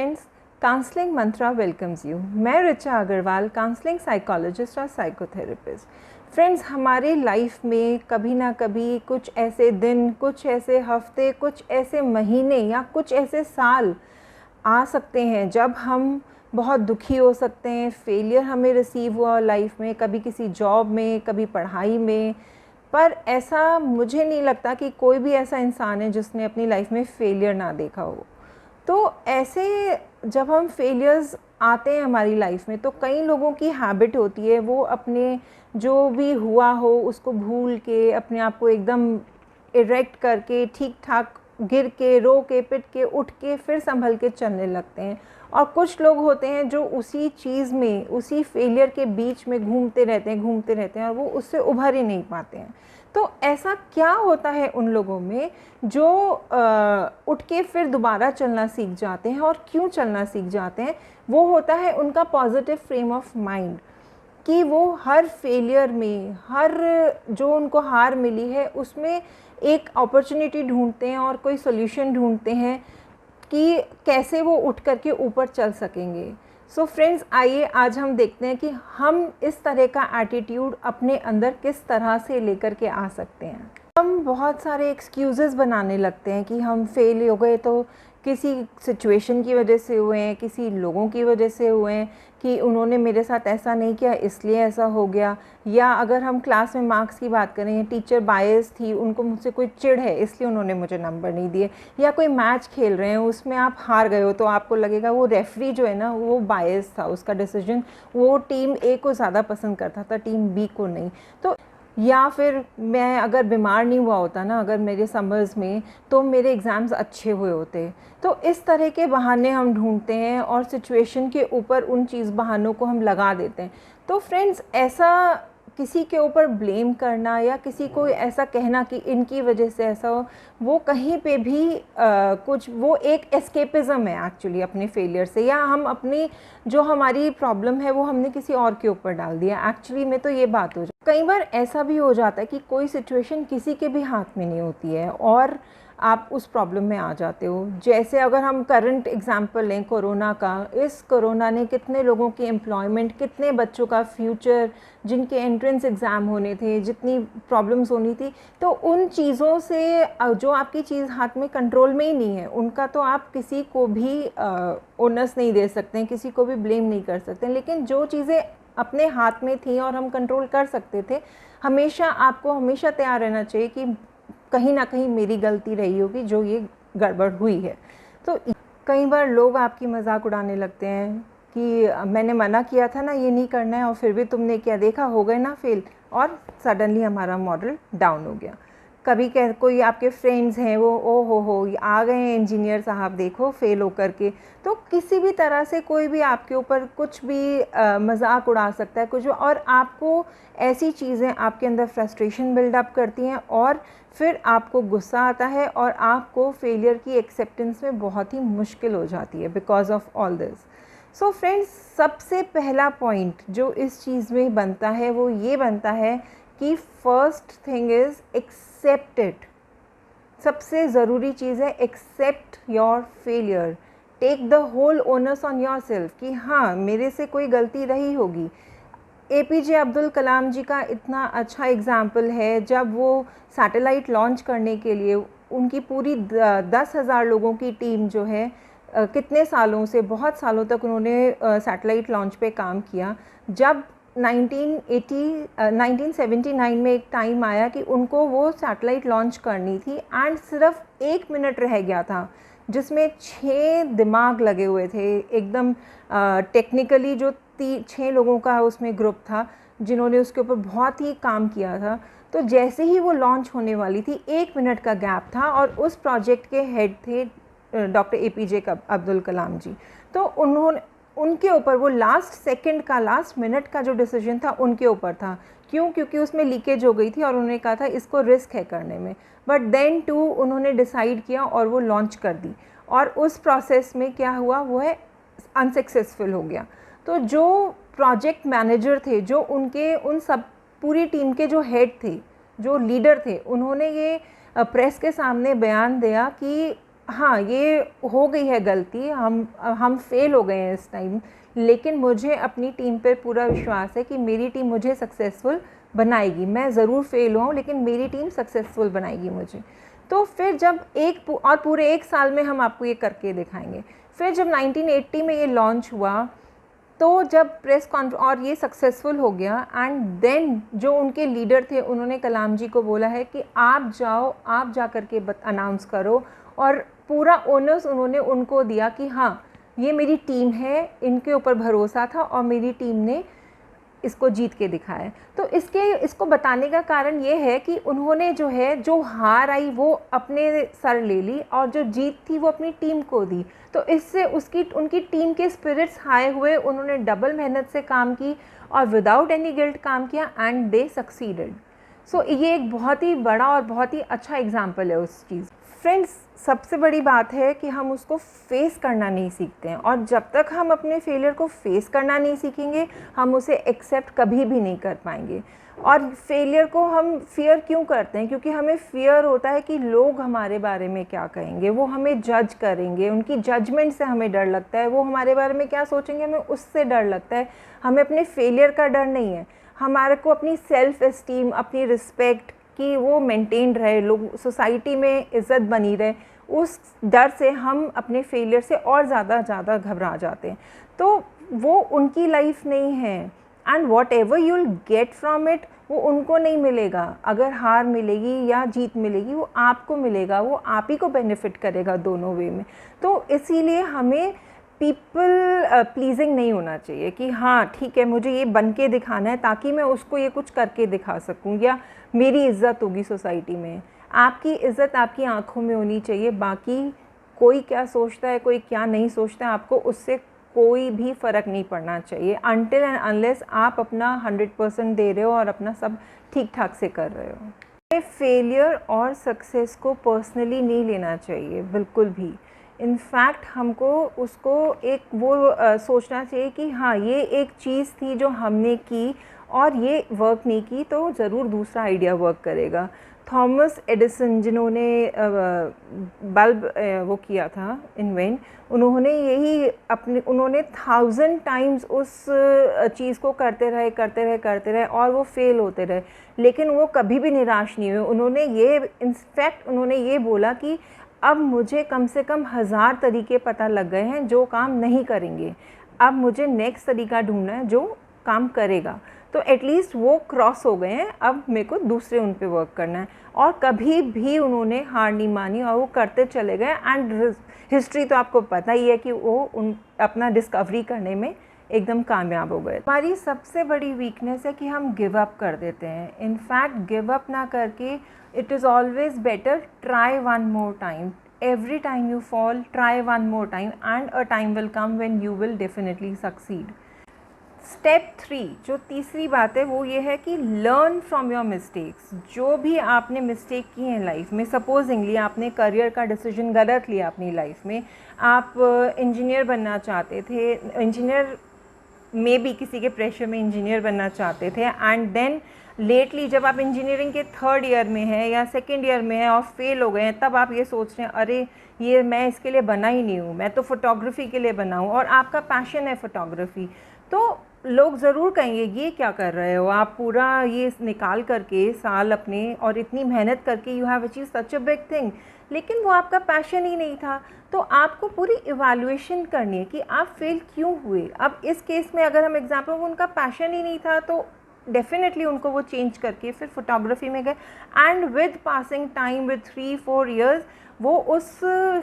Friends, counselling Mantra welcomes you. मैं Richa Agarwal, counselling psychologist और psychotherapist. Friends, हमारे लाइफ में कभी ना कभी कुछ ऐसे दिन, कुछ ऐसे हफ्ते, कुछ ऐसे महीने या कुछ ऐसे साल आ सकते हैं जब हम बहुत दुखी हो सकते हैं। फेलियर हमें रिसीव हुआ लाइफ में, कभी किसी जॉब में, कभी पढ़ाई में। पर ऐसा मुझे नहीं लगता कि कोई भी ऐसा इंसान है जिसने अपनी लाइफ में फेलियर ना देखा हो। तो ऐसे जब हम फेलियर्स आते हैं हमारी लाइफ में, तो कई लोगों की हैबिट होती है वो अपने जो भी हुआ हो उसको भूल के, अपने आप को एकदम इरेक्ट करके, ठीक ठाक गिर के, रो के, पिट के, उठ के फिर संभल के चलने लगते हैं। और कुछ लोग होते हैं जो उसी चीज़ में, उसी फेलियर के बीच में घूमते रहते हैं और वो उससे उभर ही नहीं पाते हैं। तो ऐसा क्या होता है उन लोगों में जो उठ के फिर दोबारा चलना सीख जाते हैं, और क्यों चलना सीख जाते हैं? वो होता है उनका पॉजिटिव फ्रेम ऑफ माइंड, कि वो हर फेलियर में, हर जो उनको हार मिली है उसमें एक अपॉर्चुनिटी ढूंढते हैं और कोई सोल्यूशन ढूंढते हैं कि कैसे वो उठ करके ऊपर चल सकेंगे। सो फ्रेंड्स, आइए आज हम देखते हैं कि हम इस तरह का एटीट्यूड अपने अंदर किस तरह से लेकर के आ सकते हैं। हम बहुत सारे एक्सक्यूज़ेस बनाने लगते हैं कि हम फेल हो गए तो किसी सिचुएशन की वजह से हुए हैं, किसी लोगों की वजह से हुए हैं, कि उन्होंने मेरे साथ ऐसा नहीं किया इसलिए ऐसा हो गया। या अगर हम क्लास में मार्क्स की बात करें, टीचर बायस थी, उनको मुझसे कोई चिढ़ है इसलिए उन्होंने मुझे नंबर नहीं दिए। या कोई मैच खेल रहे हैं, उसमें आप हार गए हो तो आपको लगेगा वो रेफरी जो है ना वो बायस था, उसका डिसीजन वो टीम ए को ज़्यादा पसंद करता था, टीम बी को नहीं। तो या फिर मैं अगर बीमार नहीं हुआ होता ना, अगर मेरे समर्स में, तो मेरे एग्ज़ाम्स अच्छे हुए होते। तो इस तरह के बहाने हम ढूंढते हैं और सिचुएशन के ऊपर उन चीज़ बहानों को हम लगा देते हैं। तो फ्रेंड्स, ऐसा किसी के ऊपर ब्लेम करना या किसी को ऐसा कहना कि इनकी वजह से ऐसा हो, वो कहीं पे भी कुछ, वो एक एस्केपिज़म है एक्चुअली अपने फेलियर से, या हम अपनी जो हमारी प्रॉब्लम है वो हमने किसी और के ऊपर डाल दिया। एक्चुअली में तो ये बात हो जाती है। कई बार ऐसा भी हो जाता है कि कोई सिचुएशन किसी के भी हाथ में नहीं होती है और आप उस प्रॉब्लम में आ जाते हो। जैसे अगर हम करंट एग्जांपल लें कोरोना का, इस कोरोना ने कितने लोगों की एम्प्लॉयमेंट, कितने बच्चों का फ्यूचर, जिनके एंट्रेंस एग्ज़ाम होने थे, जितनी प्रॉब्लम्स होनी थी, तो उन चीज़ों से जो आपकी चीज़ हाथ में कंट्रोल में ही नहीं है, उनका तो आप किसी को भी ओनस नहीं दे सकते हैं, किसी को भी ब्लेम नहीं कर सकते। लेकिन जो चीज़ें अपने हाथ में थी और हम कंट्रोल कर सकते थे, हमेशा आपको हमेशा तैयार रहना चाहिए कि कहीं ना कहीं मेरी गलती रही होगी जो ये गड़बड़ हुई है। तो कई बार लोग आपकी मजाक उड़ाने लगते हैं कि मैंने मना किया था ना ये नहीं करना है और फिर भी तुमने क्या देखा, हो गए ना फेल, और सडनली हमारा मॉडल डाउन हो गया। कभी कोई आपके फ्रेंड्स हैं, वो ओ हो आ गए हैं इंजीनियर साहब, देखो फेल होकर के। तो किसी भी तरह से कोई भी आपके ऊपर कुछ भी मजाक उड़ा सकता है कुछ, और आपको ऐसी चीज़ें आपके अंदर फ्रस्ट्रेशन बिल्डअप करती हैं और फिर आपको गुस्सा आता है और आपको फेलियर की एक्सेप्टेंस में बहुत ही मुश्किल हो जाती है because of all this. So friends, सबसे पहला पॉइंट जो इस चीज़ में बनता है वो ये बनता है कि first thing is accept it. सबसे ज़रूरी चीज़ है accept your failure, take the whole onus on yourself, कि हाँ मेरे से कोई गलती रही होगी। APJ अब्दुल कलाम जी का इतना अच्छा एग्ज़ाम्पल है, जब वो सैटेलाइट लॉन्च करने के लिए उनकी पूरी 10,000 लोगों की टीम जो है, कितने सालों से, बहुत सालों तक उन्होंने सैटेलाइट लॉन्च पे काम किया। जब 1979 में एक टाइम आया कि उनको वो सैटेलाइट लॉन्च करनी थी एंड सिर्फ 1 मिनट रह गया था, जिसमें 6 दिमाग लगे हुए थे एकदम टेक्निकली। जो 6 लोगों का उसमें ग्रुप था जिन्होंने उसके ऊपर बहुत ही काम किया था। तो जैसे ही वो लॉन्च होने वाली थी, 1 मिनट का गैप था और उस प्रोजेक्ट के हेड थे डॉक्टर APJ अब्दुल कलाम जी। तो उनके ऊपर वो लास्ट सेकंड का, लास्ट मिनट का जो डिसीजन था उनके ऊपर था। क्यों? क्योंकि उसमें लीकेज हो गई थी और उन्होंने कहा था इसको रिस्क है करने में, बट देन टू उन्होंने डिसाइड किया और वो लॉन्च कर दी। और उस प्रोसेस में क्या हुआ, वो है अनसक्सेसफुल हो गया। तो जो प्रोजेक्ट मैनेजर थे, जो उनके उन सब पूरी टीम के जो हेड थे, जो लीडर थे, उन्होंने ये प्रेस के सामने बयान दिया कि हाँ ये हो गई है गलती, हम फेल हो गए हैं इस टाइम, लेकिन मुझे अपनी टीम पर पूरा विश्वास है कि मेरी टीम मुझे सक्सेसफुल बनाएगी। मैं ज़रूर फेल हुआ हूँ लेकिन मेरी टीम सक्सेसफुल बनाएगी मुझे। तो फिर जब पूरे 1 साल में हम आपको ये करके दिखाएंगे। फिर जब 1980 में ये लॉन्च हुआ, तो जब प्रेस कॉन्फ्रेंस और ये सक्सेसफुल हो गया, एंड देन जो उनके लीडर थे उन्होंने कलाम जी को बोला है कि आप जाओ, आप जा कर के अनाउंस करो, और पूरा ओनर्स उन्होंने उनको दिया कि हाँ ये मेरी टीम है, इनके ऊपर भरोसा था और मेरी टीम ने इसको जीत के दिखाया। तो इसको बताने का कारण ये है कि उन्होंने जो हार आई वो अपने सर ले ली और जो जीत थी वो अपनी टीम को दी। तो इससे उनकी टीम के स्पिरिट्स हाई हुए, उन्होंने डबल मेहनत से काम की और विदाउट एनी गिल्ट काम किया, एंड दे सक्सीडेड। सो ये एक बहुत ही बड़ा और बहुत ही अच्छा एग्जाम्पल है उस चीज़। फ्रेंड्स, सबसे बड़ी बात है कि हम उसको फेस करना नहीं सीखते हैं, और जब तक हम अपने फेलियर को फेस करना नहीं सीखेंगे हम उसे एक्सेप्ट कभी भी नहीं कर पाएंगे। और फेलियर को हम फियर क्यों करते हैं? क्योंकि हमें फियर होता है कि लोग हमारे बारे में क्या कहेंगे, वो हमें जज करेंगे, उनकी जजमेंट से हमें डर लगता है, वो हमारे बारे में क्या सोचेंगे हमें उससे डर लगता है। हमें अपने फेलियर का डर नहीं है, हमारे को अपनी सेल्फ एस्टीम, अपनी रिस्पेक्ट कि वो मेंटेन रहे, लोग सोसाइटी में इज़्ज़त बनी रहे, उस डर से हम अपने फेलियर से और ज़्यादा घबरा जाते हैं। तो वो उनकी लाइफ नहीं है, and what ever you will get from it वो उनको नहीं मिलेगा। अगर हार मिलेगी या जीत मिलेगी वो आपको मिलेगा, वो आप ही को बेनिफिट करेगा दोनों वे में। तो इसीलिए हमें पीपल प्लीजिंग नहीं होना चाहिए कि हाँ ठीक है मुझे ये बन के दिखाना है ताकि मैं उसको ये कुछ करके दिखा सकूँ या मेरी इज़्ज़त होगी सोसाइटी में। आपकी इज़्ज़त आपकी आँखों में होनी चाहिए, बाकी कोई क्या सोचता है कोई क्या नहीं सोचता है आपको उससे कोई भी फ़र्क नहीं पड़ना चाहिए, अनटिल एंड अनलेस आप अपना 100% दे रहे हो और अपना सब ठीक ठाक से कर रहे हो। फेलियर और सक्सेस को पर्सनली नहीं लेना चाहिए बिल्कुल भी। इनफैक्ट हमको उसको एक सोचना चाहिए कि हाँ ये एक चीज़ थी जो हमने की और ये वर्क नहीं की तो ज़रूर दूसरा आइडिया वर्क करेगा। थॉमस एडिसन जिन्होंने बल्ब वो किया था इन्वेंट, उन्होंने 1000 टाइम्स उस चीज़ को करते रहे और वो फेल होते रहे, लेकिन वो कभी भी निराश नहीं हुए। उन्होंने ये बोला कि अब मुझे कम से कम 1000 तरीके पता लग गए हैं जो काम नहीं करेंगे, अब मुझे नेक्स्ट तरीका ढूंढना है जो काम करेगा। तो एटलीस्ट वो क्रॉस हो गए हैं, अब मेरे को दूसरे उन पे वर्क करना है। और कभी भी उन्होंने हार नहीं मानी और वो करते चले गए। एंड हिस्ट्री तो आपको पता ही है कि वो अपना डिस्कवरी करने में एकदम कामयाब हो गए। हमारी सबसे बड़ी वीकनेस है कि हम गिव अप कर देते हैं। इनफैक्ट गिव अप ना करके it is always better try one more time. Every time you fall try one more time and a time will come when you will definitely succeed. Step 3 जो तीसरी बात है वो ये है कि लर्न फ्रॉम योर मिस्टेक्स। जो भी आपने मिस्टेक की हैं लाइफ में, सपोजिंगली आपने करियर का डिसीजन गलत लिया अपनी लाइफ में, आप इंजीनियर बनना चाहते थे, इंजीनियर में भी किसी के प्रेशर में इंजीनियर बनना चाहते थे, एंड देन लेटली जब आप इंजीनियरिंग के 3rd ईयर में हैं या 2nd ईयर में हैं और फेल हो गए हैं, तब आप ये सोच रहे हैं अरे ये मैं इसके लिए बना ही नहीं हूँ, मैं तो फोटोग्राफी के लिए बना हूँ और आपका पैशन है फोटोग्राफी। तो लोग ज़रूर कहेंगे ये क्या कर रहे हो आप, पूरा ये निकाल करके साल अपने और इतनी मेहनत करके you have achieve such a big thing, लेकिन वो आपका पैशन ही नहीं था। तो आपको पूरी इवैल्यूएशन करनी है कि आप फेल क्यों हुए। अब इस केस में अगर हम एग्जाम्पल, वो उनका पैशन ही नहीं था तो डेफिनेटली उनको वो चेंज करके फिर फोटोग्राफी में गए, and with passing time with 3-4 years वो उस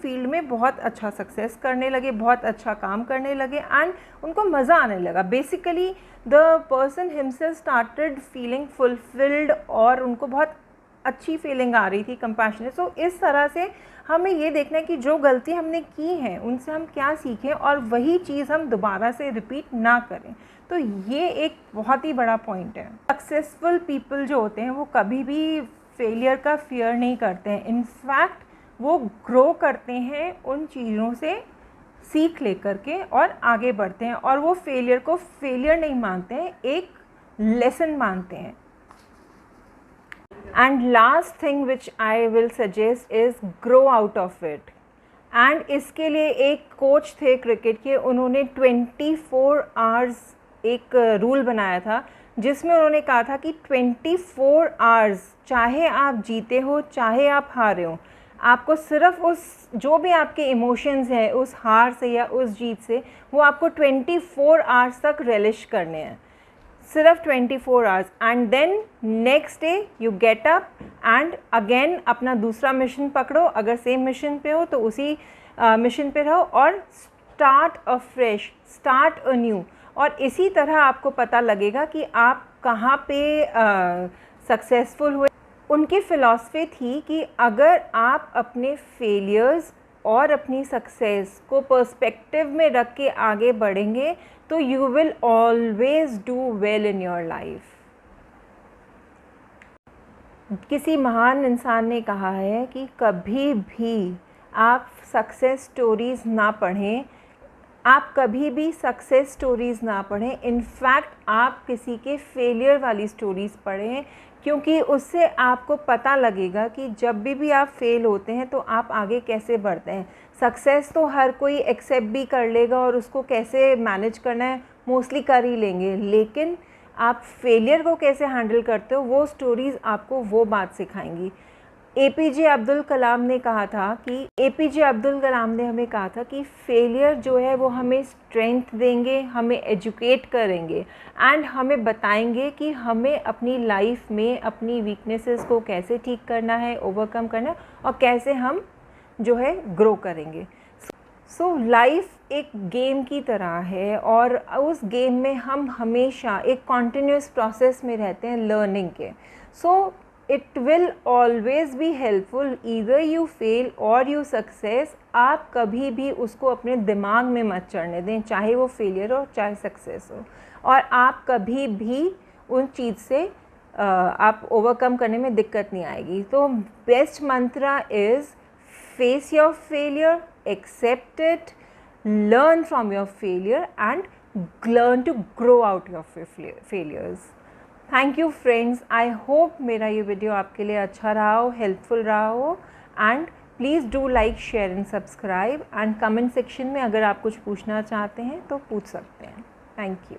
फील्ड में बहुत अच्छा सक्सेस करने लगे, बहुत अच्छा काम करने लगे, एंड उनको मज़ा आने लगा। Basically the person himself started feeling fulfilled और उनको बहुत अच्छी फीलिंग आ रही थी, कंपैशनेट। सो इस तरह से हमें ये देखना है कि जो गलती हमने की हैं उनसे हम क्या सीखें और वही चीज़ हम दोबारा से रिपीट ना करें। तो ये एक बहुत ही बड़ा पॉइंट है। सक्सेसफुल पीपल जो होते हैं वो कभी भी फेलियर का फियर नहीं करते हैं, इनफैक्ट वो ग्रो करते हैं उन चीज़ों से सीख लेकर के और आगे बढ़ते हैं, और वो फेलियर को फेलियर नहीं मानते हैं, एक लेसन मानते हैं। And last thing which I will suggest is grow out of it. And इसके लिए एक कोच थे क्रिकेट के, उन्होंने 24 आवर्स एक रूल बनाया था, जिसमें उन्होंने कहा था कि 24 आवर्स चाहे आप जीते हो चाहे आप हारे हो, आपको सिर्फ उस जो भी आपके इमोशंस हैं उस हार से या उस जीत से, वो आपको 24 आवर्स तक रिलिश करने हैं, सिर्फ 24 hours. And then next day you get up and again अपना दूसरा मिशन पकड़ो, अगर सेम मिशन पे हो तो उसी मिशन पे रहो और start a fresh, start a new. और इसी तरह आपको पता लगेगा कि आप कहाँ पे सक्सेसफुल हुए। उनकी फ़िलॉसफी थी कि अगर आप अपने फेलियर्स और अपनी सक्सेस को पर्सपेक्टिव में रख के आगे बढ़ेंगे तो you will always do well in your life. किसी महान इंसान ने कहा है कि कभी भी आप सक्सेस स्टोरीज़ ना पढ़ें, आप कभी भी सक्सेस स्टोरीज़ ना पढ़ें, इनफैक्ट आप किसी के फेलियर वाली स्टोरीज़ पढ़ें, क्योंकि उससे आपको पता लगेगा कि जब भी आप फेल होते हैं तो आप आगे कैसे बढ़ते हैं। सक्सेस तो हर कोई एक्सेप्ट भी कर लेगा और उसको कैसे मैनेज करना है मोस्टली कर ही लेंगे, लेकिन आप फेलियर को कैसे हैंडल करते हो वो स्टोरीज़ आपको वो बात सिखाएंगी। एपीजे अब्दुल कलाम ने कहा था कि एपीजे अब्दुल कलाम ने हमें कहा था कि फेलियर जो है वो हमें स्ट्रेंथ देंगे, हमें एजुकेट करेंगे एंड हमें बताएंगे कि हमें अपनी लाइफ में अपनी वीकनेसेस को कैसे ठीक करना है, ओवरकम करना है और कैसे हम जो है ग्रो करेंगे। सो लाइफ एक गेम की तरह है और उस गेम में हम हमेशा एक कॉन्टिन्यूस प्रोसेस में रहते हैं लर्निंग के। So it will always be helpful, either you fail और यू सक्सेस। आप कभी भी उसको अपने दिमाग में मत चढ़ने दें, चाहे वो फेलियर हो चाहे सक्सेस हो, और आप कभी भी उन चीज़ से आप ओवरकम करने में दिक्कत नहीं आएगी। तो best Mantra is face your failure, accept it, learn from your failure and learn to grow out your failures. Thank you friends. I hope मेरा ये वीडियो आपके लिए अच्छा रहा हो, हेल्पफुल रहा हो, and please do like, share and subscribe, and comment section में अगर आप कुछ पूछना चाहते हैं तो पूछ सकते हैं। Thank you.